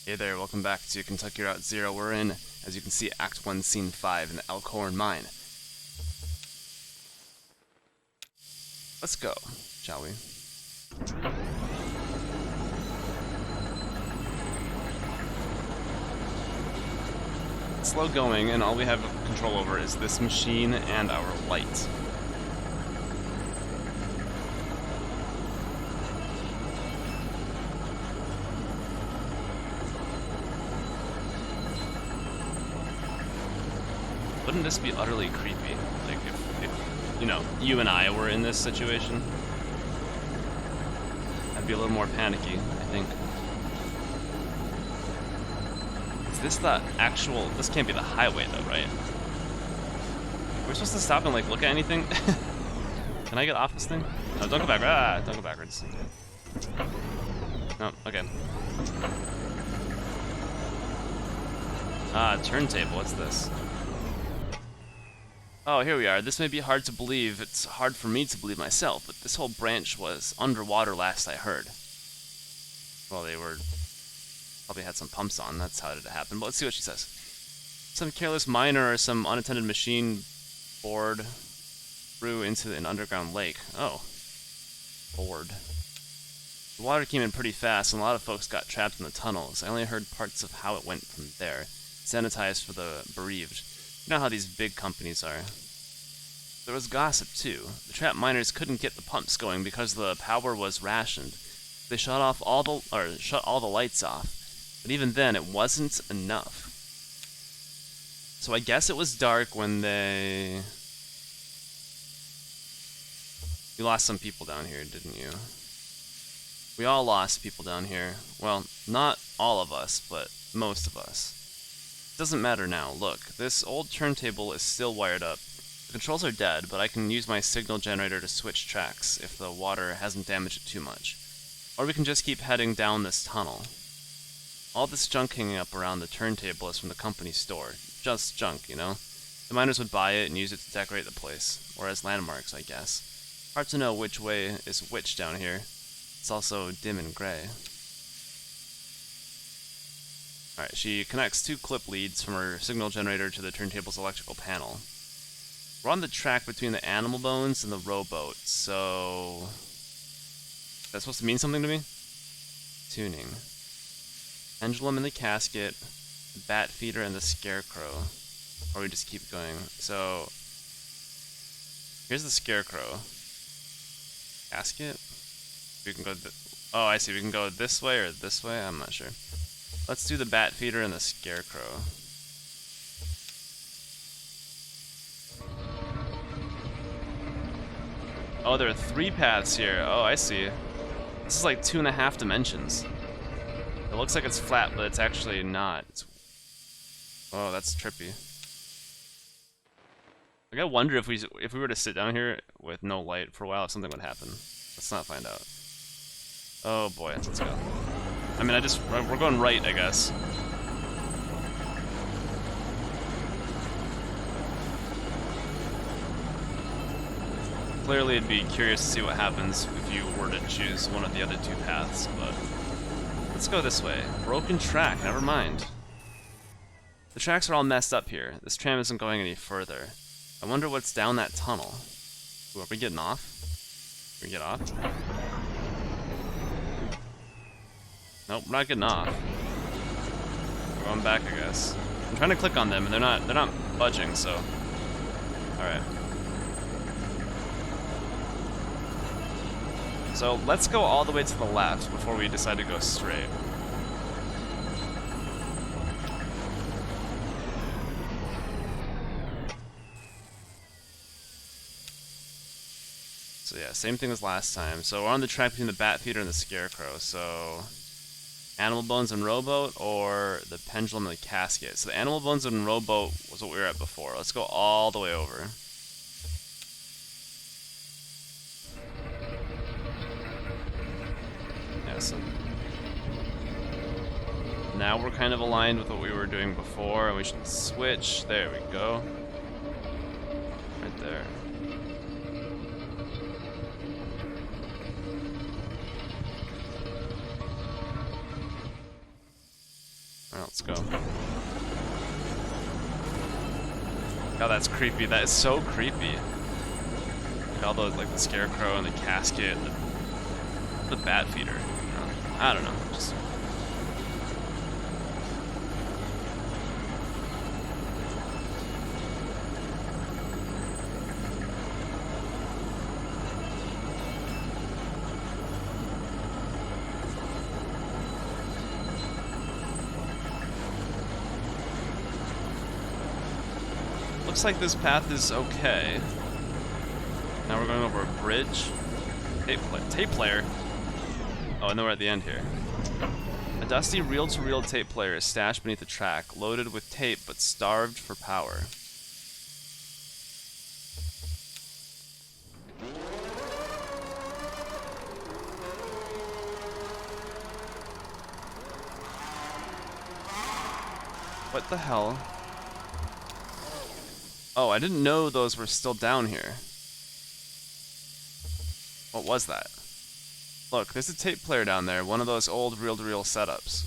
Hey there, welcome back to Kentucky Route Zero. We're in, as you can see, Act 1, Scene 5 in the Elkhorn mine. Let's go, shall we? It's slow going, and all we have control over is this machine and our light. Wouldn't this be utterly creepy? Like, if, you know, you and I were in this situation? I'd be a little more panicky, I think. Is this the actual... This can't be the highway, though, right? We're supposed to stop and, like, look at anything? Can I get off this thing? No, don't go back. Ah, don't go backwards. No, okay. Ah, turntable. What's this? Oh, here we are. This may be hard to believe. It's hard for me to believe myself, but this whole branch was underwater last I heard. Well, they were... probably had some pumps on. That's how it happened. But let's see what she says. Some careless miner or some unattended machine board threw into an underground lake. Oh. Bored. The water came in pretty fast, and a lot of folks got trapped in the tunnels. I only heard parts of how it went from there. Sanitized for the bereaved. You know how these big companies are. There was gossip, too. The trapped miners couldn't get the pumps going because the power was rationed. They shut all the lights off. But even then, it wasn't enough. So I guess it was dark when they... You lost some people down here, didn't you? We all lost people down here. Well, not all of us, but most of us. Doesn't matter now. Look, this old turntable is still wired up. The controls are dead, but I can use my signal generator to switch tracks if the water hasn't damaged it too much. Or we can just keep heading down this tunnel. All this junk hanging up around the turntable is from the company store. Just junk, you know? The miners would buy it and use it to decorate the place, or as landmarks, I guess. Hard to know which way is which down here. It's also dim and gray. Alright, she connects two clip leads from her signal generator to the turntable's electrical panel. We're on the track between the animal bones and the rowboat, so... Is that supposed to mean something to me? Tuning. Pendulum in the casket, the bat feeder, and the scarecrow. Or we just keep going. So... Here's the scarecrow. Casket? We can go... Oh, I see. We can go this way or this way? I'm not sure. Let's do the bat feeder and the scarecrow. Oh, there are 3 paths here. Oh, I see. This is like 2.5 dimensions. It looks like it's flat, but it's actually not. Oh, that's trippy. Like, I wonder if we were to sit down here with no light for a while, if something would happen. Let's not find out. Oh boy, let's go. I mean, we're going right, I guess. Clearly, it'd be curious to see what happens if you were to choose one of the other 2 paths, but... Let's go this way. Broken track, never mind. The tracks are all messed up here. This tram isn't going any further. I wonder what's down that tunnel. Ooh, are we getting off? Can we get off? Nope, we're not getting off. We're going back, I guess. I'm trying to click on them, and they're not budging, so... Alright. So, let's go all the way to the left before we decide to go straight. So yeah, same thing as last time. So we're on the track between the bat feeder and the scarecrow, so... Animal bones and rowboat, or the pendulum and the casket. So the animal bones and rowboat was what we were at before. Let's go all the way over. Yeah, so now we're kind of aligned with what we were doing before, and we should switch. There we go. Right there. let's go. God, that's creepy. That is so creepy. Like all those, like the scarecrow and the casket, the bat feeder. You know? I don't know. Just. Looks like this path is okay. Now we're going over a bridge. Tape player. Oh, and then we're at the end here. A dusty reel-to-reel tape player is stashed beneath the track, loaded with tape but starved for power. What the hell? Oh, I didn't know those were still down here. What was that? Look, there's a tape player down there, one of those old reel-to-reel setups.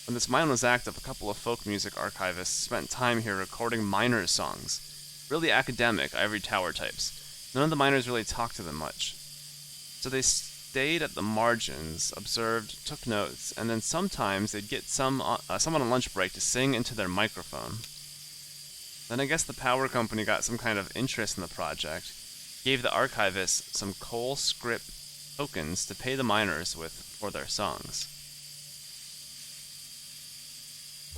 When this mine was active, a couple of folk music archivists spent time here recording miners' songs. Really academic, ivory tower types. None of the miners really talked to them much. So they stayed at the margins, observed, took notes, and then sometimes they'd get someone on lunch break to sing into their microphone. Then I guess the power company got some kind of interest in the project, gave the archivists some coal script tokens to pay the miners with for their songs.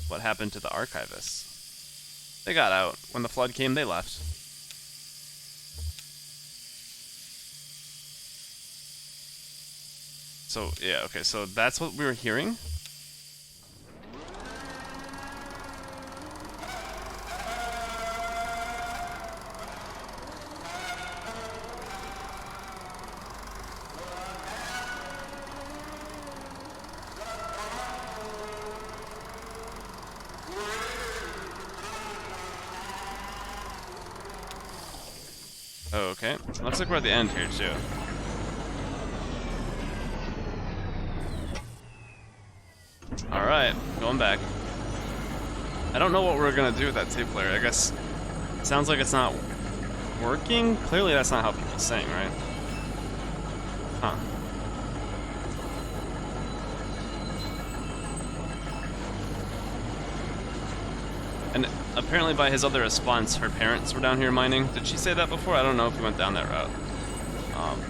What happened to the archivists? They got out. When the flood came, they left. So, yeah, okay, so that's what we were hearing? Oh, okay. Looks like we're at the end here, too. Alright, going back. I don't know what we're gonna do with that tape player. I guess it sounds like it's not working. Clearly that's not how people sing, right? Huh. And apparently by his other response, her parents were down here mining. Did she say that before? I don't know if we went down that route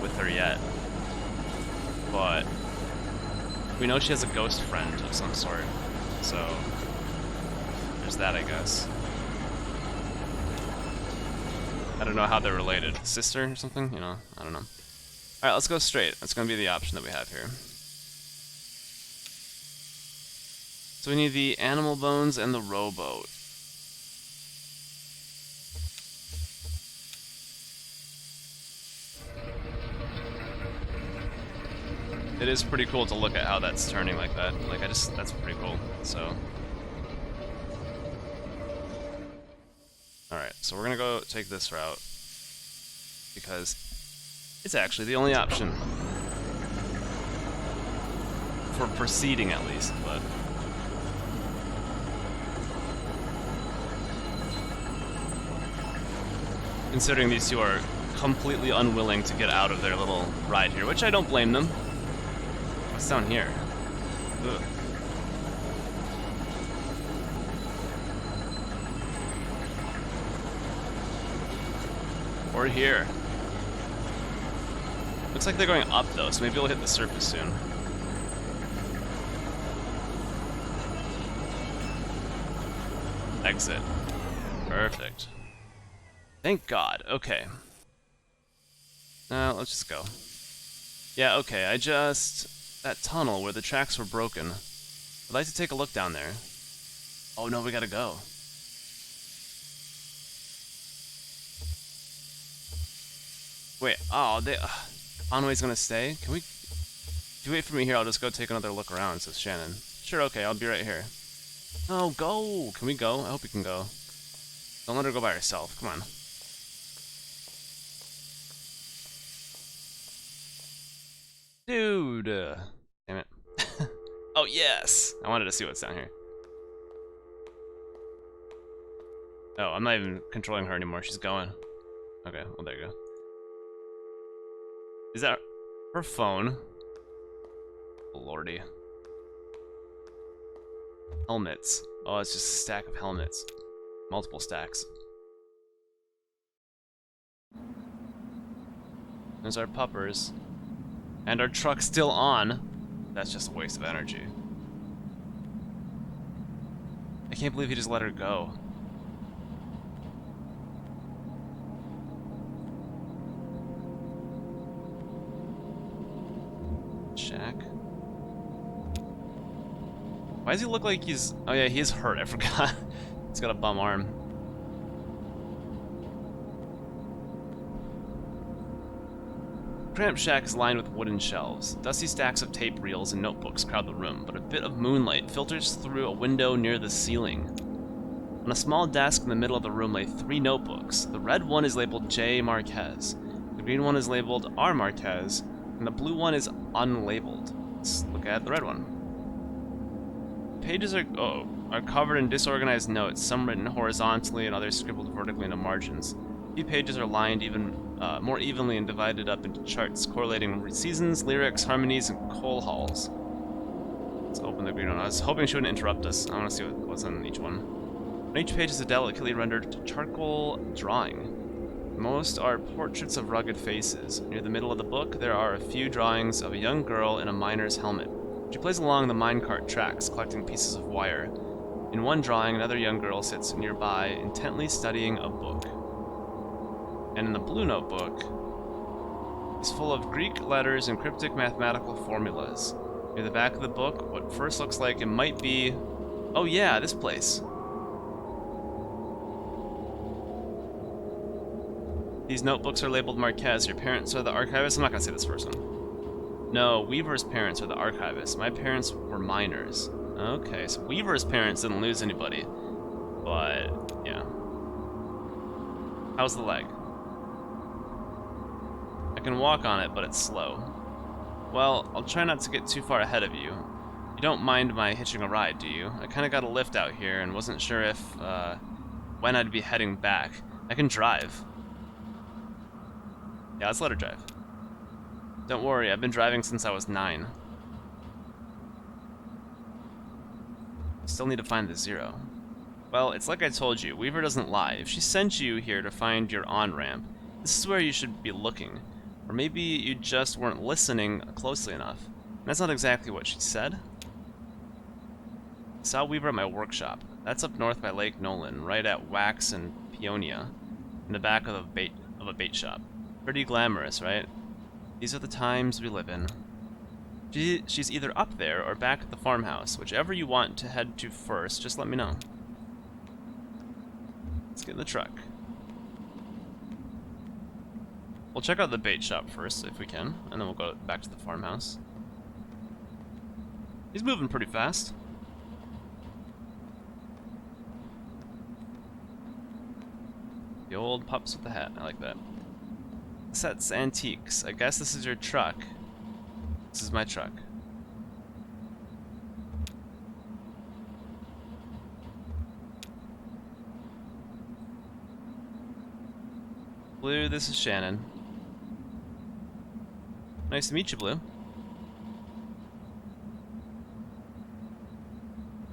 with her yet. But we know she has a ghost friend of some sort. So there's that, I guess. I don't know how they're related. Sister or something? You know, I don't know. Alright, let's go straight. That's going to be the option that we have here. So we need the animal bones and the rowboat. It is pretty cool to look at how that's turning like that. Like, that's pretty cool, so. Alright, so we're gonna go take this route. Because it's actually the only option. For proceeding, at least, but. Considering these two are completely unwilling to get out of their little ride here, which I don't blame them. What's down here? Ugh. We're here. Looks like they're going up though, so maybe we'll hit the surface soon. Exit. Perfect. Thank God. Okay. Let's just go. Yeah, okay, that tunnel where the tracks were broken. I'd like to take a look down there. Oh no, we gotta go. Wait, oh, Conway's gonna stay? Can we... If you wait for me here, I'll just go take another look around, says Shannon. Sure, okay, I'll be right here. Oh, go! Can we go? I hope you can go. Don't let her go by herself, come on. Dude! Damn it. Oh, yes! I wanted to see what's down here. Oh, I'm not even controlling her anymore. She's going. Okay, well, there you go. Is that her phone? Oh, lordy. Helmets. Oh, it's just a stack of helmets. Multiple stacks. There's our puppers. And our truck's still on. That's just a waste of energy. I can't believe he just let her go. Shack. Why does he look like he's... Oh yeah, he is hurt, I forgot. He's got a bum arm. Cramped shack is lined with wooden shelves. Dusty stacks of tape reels and notebooks crowd the room, but a bit of moonlight filters through a window near the ceiling. On a small desk in the middle of the room lay 3 notebooks. The red one is labeled J. Marquez, the green one is labeled R. Marquez, and the blue one is unlabeled. Let's look at the red one. Pages are covered in disorganized notes, some written horizontally and others scribbled vertically into margins. A few pages are lined more evenly and divided up into charts correlating seasons, lyrics, harmonies, and coal halls. Let's open the green one. I was hoping she wouldn't interrupt us. I want to see what's on each one. On each page is a delicately rendered charcoal drawing. Most are portraits of rugged faces. Near the middle of the book, there are a few drawings of a young girl in a miner's helmet. She plays along the minecart tracks, collecting pieces of wire. In one drawing, another young girl sits nearby, intently studying a book. And in the blue notebook is full of Greek letters and cryptic mathematical formulas. Near the back of the book, what first looks like it might be... Oh yeah, this place. These notebooks are labeled Marquez. Your parents are the archivists? I'm not gonna say this first one. No, Weaver's parents are the archivists. My parents were miners. Okay, so Weaver's parents didn't lose anybody. But, yeah. How's the leg? I can walk on it, but it's slow. Well, I'll try not to get too far ahead of you. You don't mind my hitching a ride, do you? I kinda got a lift out here and wasn't sure if, when I'd be heading back. I can drive. Yeah, let's let her drive. Don't worry, I've been driving since I was 9. Still need to find the 0. Well, it's like I told you, Weaver doesn't lie. If she sent you here to find your on-ramp, this is where you should be looking. Or maybe you just weren't listening closely enough. And that's not exactly what she said. I saw Weaver at my workshop. That's up north by Lake Nolan, right at Wax and Peonia, in the back of a bait shop. Pretty glamorous, right? These are the times we live in. She's either up there or back at the farmhouse. Whichever you want to head to first, just let me know. Let's get in the truck. We'll check out the bait shop first, if we can, and then we'll go back to the farmhouse. He's moving pretty fast. The old pups with the hat, I like that. Sets Antiques. I guess this is your truck. This is my truck. Blue, this is Shannon. Nice to meet you, Blue.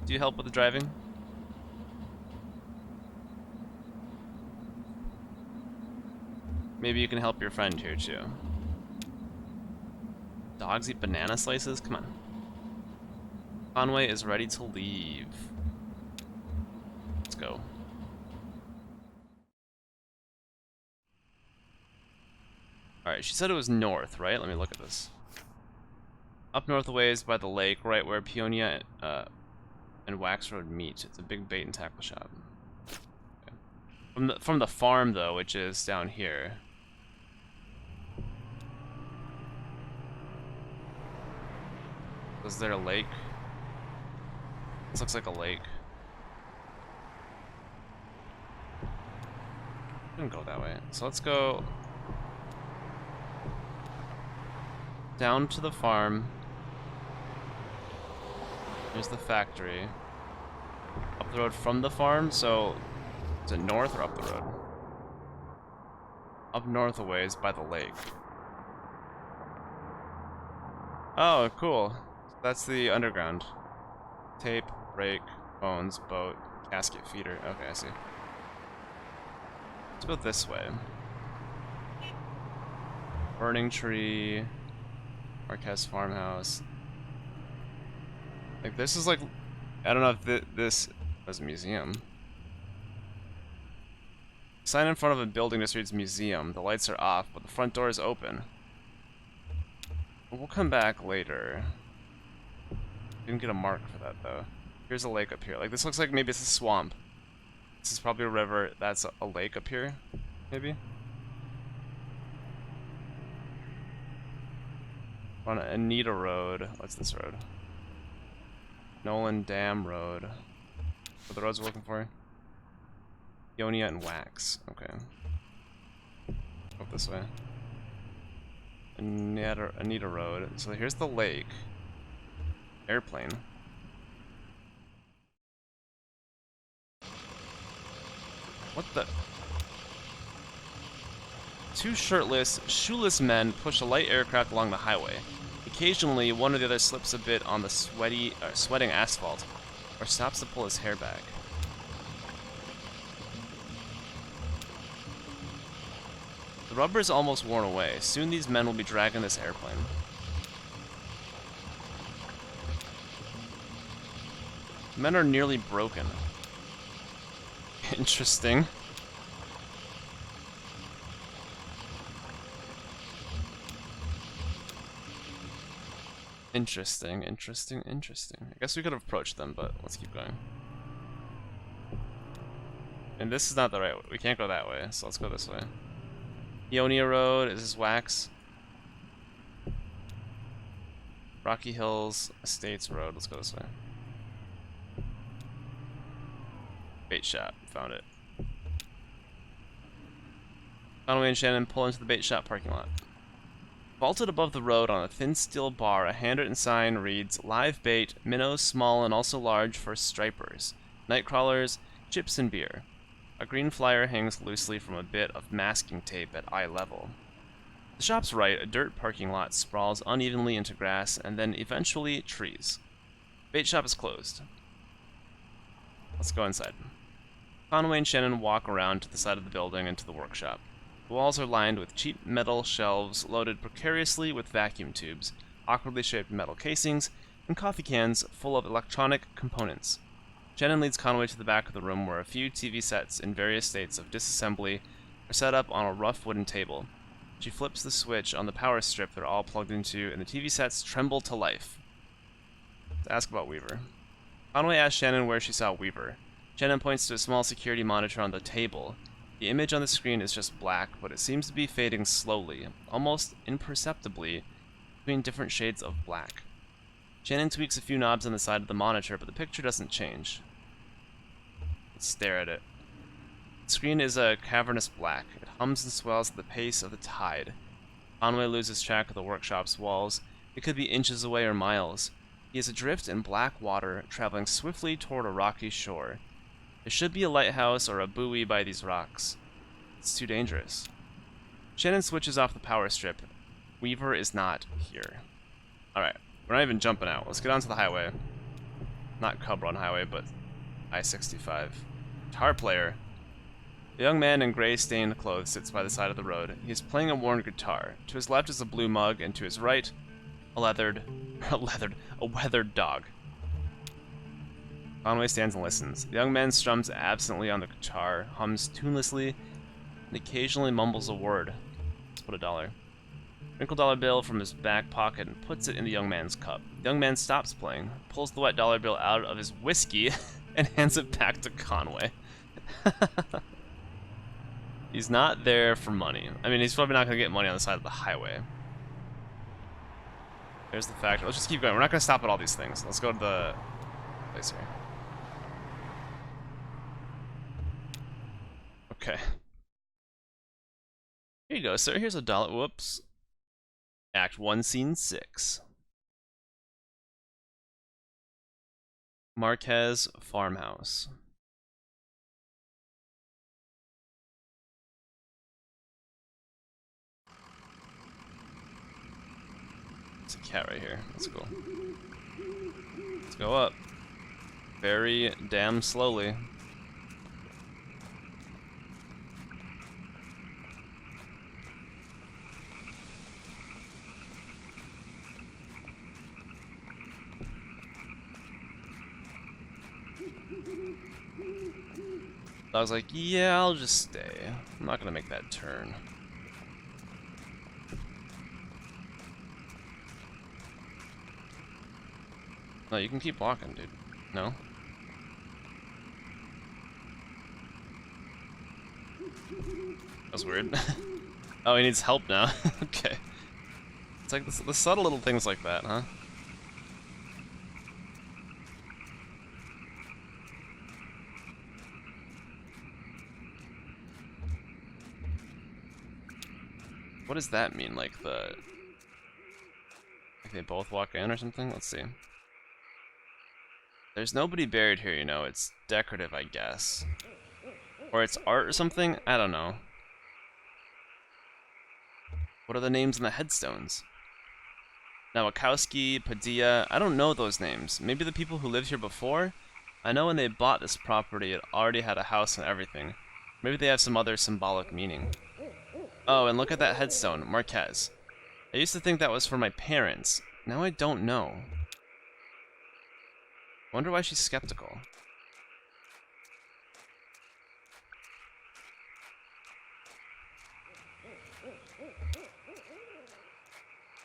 Do you help with the driving? Maybe you can help your friend here, too. Dogs eat banana slices? Come on. Conway is ready to leave. Let's go. Alright, she said it was north, right? Let me look at this. Up north a ways by the lake, right where Peonia and Wax Road meet. It's a big bait and tackle shop. Okay. From the farm, though, which is down here. Was there a lake? This looks like a lake. Didn't go that way. So let's go down to the farm. Here's the factory. Up the road from the farm, so Is it north or up the road? Up north a ways by the lake. Oh, cool. That's the underground. Tape, brake, bones, boat, casket feeder. Okay, I see. Let's go this way. Burning tree. Marquez farmhouse. Like, this is like... I don't know if this was a museum. Sign in front of a building just reads museum. The lights are off, but the front door is open. We'll come back later. Didn't get a mark for that, though. Here's a lake up here. Like, this looks like maybe it's a swamp. This is probably a river. That's a lake up here, maybe? On Anita Road. What's this road? Nolan Dam Road. What the roads we're looking for? Ionia and Wax. Okay. Go this way. Anita Road. So here's the lake. Airplane. What the? Two shirtless, shoeless men push a light aircraft along the highway. Occasionally, one or the other slips a bit on the sweating asphalt, or stops to pull his hair back. The rubber is almost worn away. Soon these men will be dragging this airplane. The men are nearly broken. Interesting. Interesting. I guess we could have approached them, but let's keep going. And this is not the right way. We can't go that way, so let's go this way. Ionia Road, is this Wax? Rocky Hills Estates Road, let's go this way. Bait shop, found it. Conway and Shannon pull into the bait shop parking lot. Vaulted above the road on a thin steel bar, a handwritten sign reads, "Live bait, minnows small and also large for stripers, night crawlers, chips and beer." A green flyer hangs loosely from a bit of masking tape at eye level. The shop's right, a dirt parking lot sprawls unevenly into grass and then eventually trees. Bait shop is closed. Let's go inside. Conway and Shannon walk around to the side of the building and to the workshop. The walls are lined with cheap metal shelves loaded precariously with vacuum tubes, awkwardly shaped metal casings, and coffee cans full of electronic components. Shannon leads Conway to the back of the room where a few TV sets in various states of disassembly are set up on a rough wooden table. She flips the switch on the power strip they're all plugged into, and the TV sets tremble to life. Let's ask about Weaver. Conway asks Shannon where she saw Weaver. Shannon points to a small security monitor on the table. The image on the screen is just black, but it seems to be fading slowly, almost imperceptibly, between different shades of black. Shannon tweaks a few knobs on the side of the monitor, but the picture doesn't change. Let's stare at it. The screen is a cavernous black. It hums and swells at the pace of the tide. Conway loses track of the workshop's walls. It could be inches away or miles. He is adrift in black water, traveling swiftly toward a rocky shore. There should be a lighthouse or a buoy by these rocks. It's too dangerous. Shannon switches off the power strip. Weaver is not here. Alright, we're not even jumping out. Let's get onto the highway. Not Cub Run Highway, but I-65. Guitar player. A young man in gray-stained clothes sits by the side of the road. He is playing a worn guitar. To his left is a blue mug, and to his right, a weathered dog. Conway stands and listens. The young man strums absently on the guitar, hums tunelessly, and occasionally mumbles a word. Let's put $1. Wrinkle dollar bill from his back pocket and puts it in the young man's cup. The young man stops playing, pulls the wet dollar bill out of his whiskey, and hands it back to Conway. He's not there for money. I mean, he's probably not going to get money on the side of the highway. There's the factory. Let's just keep going. We're not going to stop at all these things. Let's go to the place here. Okay. Here you go, sir. Here's $1. Whoops. Act 1, Scene 6. Marquez Farmhouse. There's a cat right here. That's cool. Let's go up. Very damn slowly. I was like, yeah, I'll just stay. I'm not gonna make that turn. No, you can keep walking, dude. No? That was weird. Oh, he needs help now. Okay. It's like the subtle little things like that, huh? What does that mean? Like they both walk in or something? Let's see. There's nobody buried here, you know. It's decorative, I guess. Or it's art or something? I don't know. What are the names on the headstones? Nowakowski, Padilla, I don't know those names. Maybe the people who lived here before? I know when they bought this property, it already had a house and everything. Maybe they have some other symbolic meaning. Oh, and look at that headstone, Marquez. I used to think that was for my parents. Now I don't know. Wonder why she's skeptical.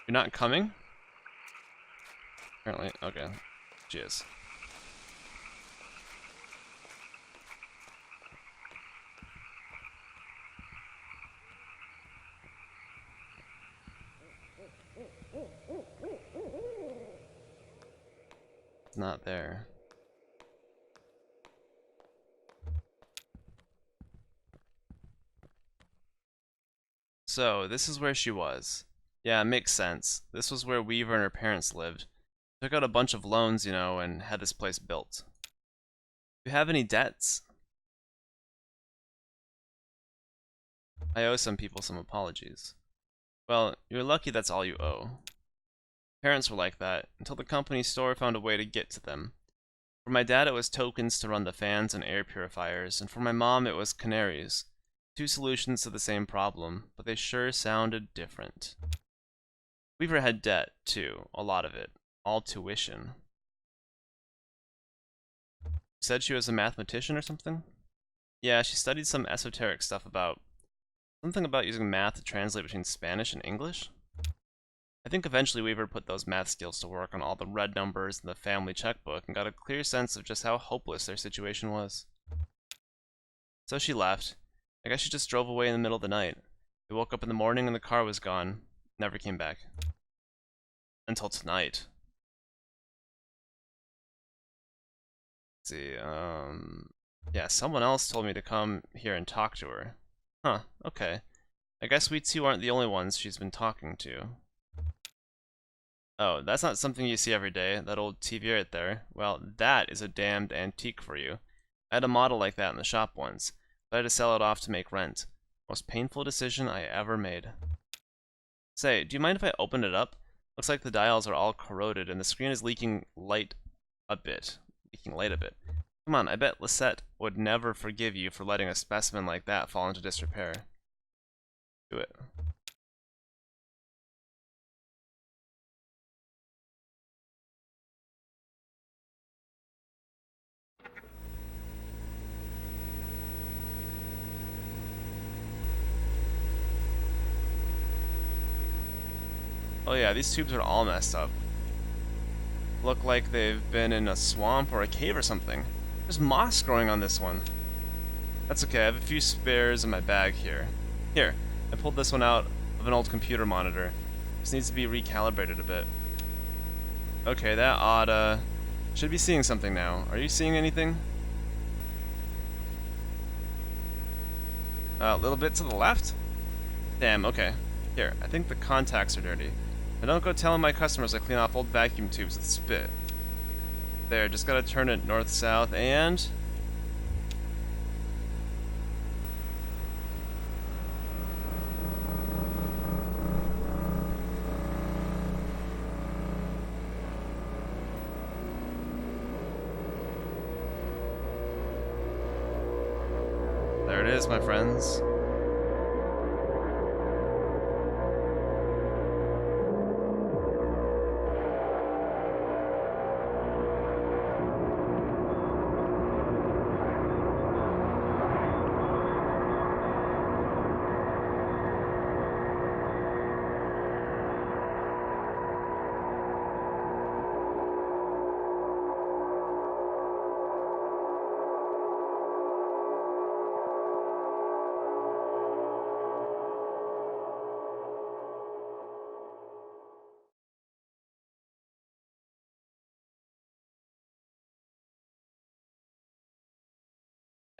You're not coming? Apparently, okay. She is. It's not there. So, this is where she was. Yeah, it makes sense. This was where Weaver and her parents lived. Took out a bunch of loans, you know, and had this place built. Do you have any debts? I owe some people some apologies. Well, you're lucky that's all you owe. Parents were like that, until the company store found a way to get to them. For my dad, it was tokens to run the fans and air purifiers, and for my mom, it was canaries. Two solutions to the same problem, but they sure sounded different. Weaver had debt, too, a lot of it. All tuition. Said she was a mathematician or something? Yeah, she studied some esoteric stuff about... something about using math to translate between Spanish and English? I think eventually Weaver put those math skills to work on all the red numbers in the family checkbook and got a clear sense of just how hopeless their situation was. So she left. I guess she just drove away in the middle of the night. We woke up in the morning and the car was gone. Never came back. Until tonight. Let's see, yeah, someone else told me to come here and talk to her. Huh, okay. I guess we two aren't the only ones she's been talking to. Oh, that's not something you see every day, that old TV right there. Well, that is a damned antique for you. I had a model like that in the shop once, but I had to sell it off to make rent. Most painful decision I ever made. Say, do you mind if I open it up? Looks like the dials are all corroded and the screen is leaking light a bit. Come on, I bet Lisette would never forgive you for letting a specimen like that fall into disrepair. Do it. Oh yeah, these tubes are all messed up. Look like they've been in a swamp or a cave or something. There's moss growing on this one. That's okay, I have a few spares in my bag here. Here, I pulled this one out of an old computer monitor. This needs to be recalibrated a bit. Okay, that oughta... should be seeing something now. Are you seeing anything? A little bit to the left? Damn, okay. Here, I think the contacts are dirty. Now don't go telling my customers I clean off old vacuum tubes with spit. There, just gotta turn it north-south and... it is, my friends.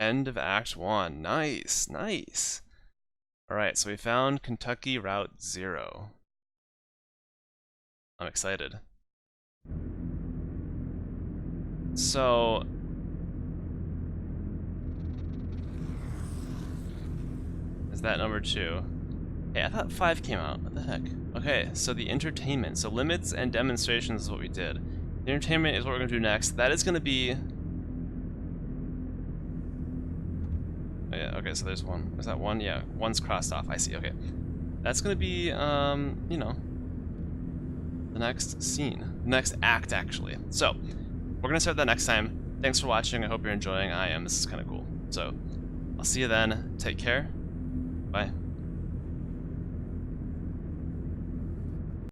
End of Act 1. Nice, nice. Alright, so we found Kentucky Route 0. I'm excited. So... is that number 2? Hey, I thought 5 came out. What the heck? Okay, so the entertainment. So limits and demonstrations is what we did. The entertainment is what we're going to do next. That is going to be... oh yeah, okay, so there's one. Is that one? Yeah, one's crossed off. I see, okay. That's going to be, you know, the next scene. The next act, actually. So, we're going to start that next time. Thanks for watching. I hope you're enjoying. I am. This is kind of cool. So, I'll see you then. Take care. Bye.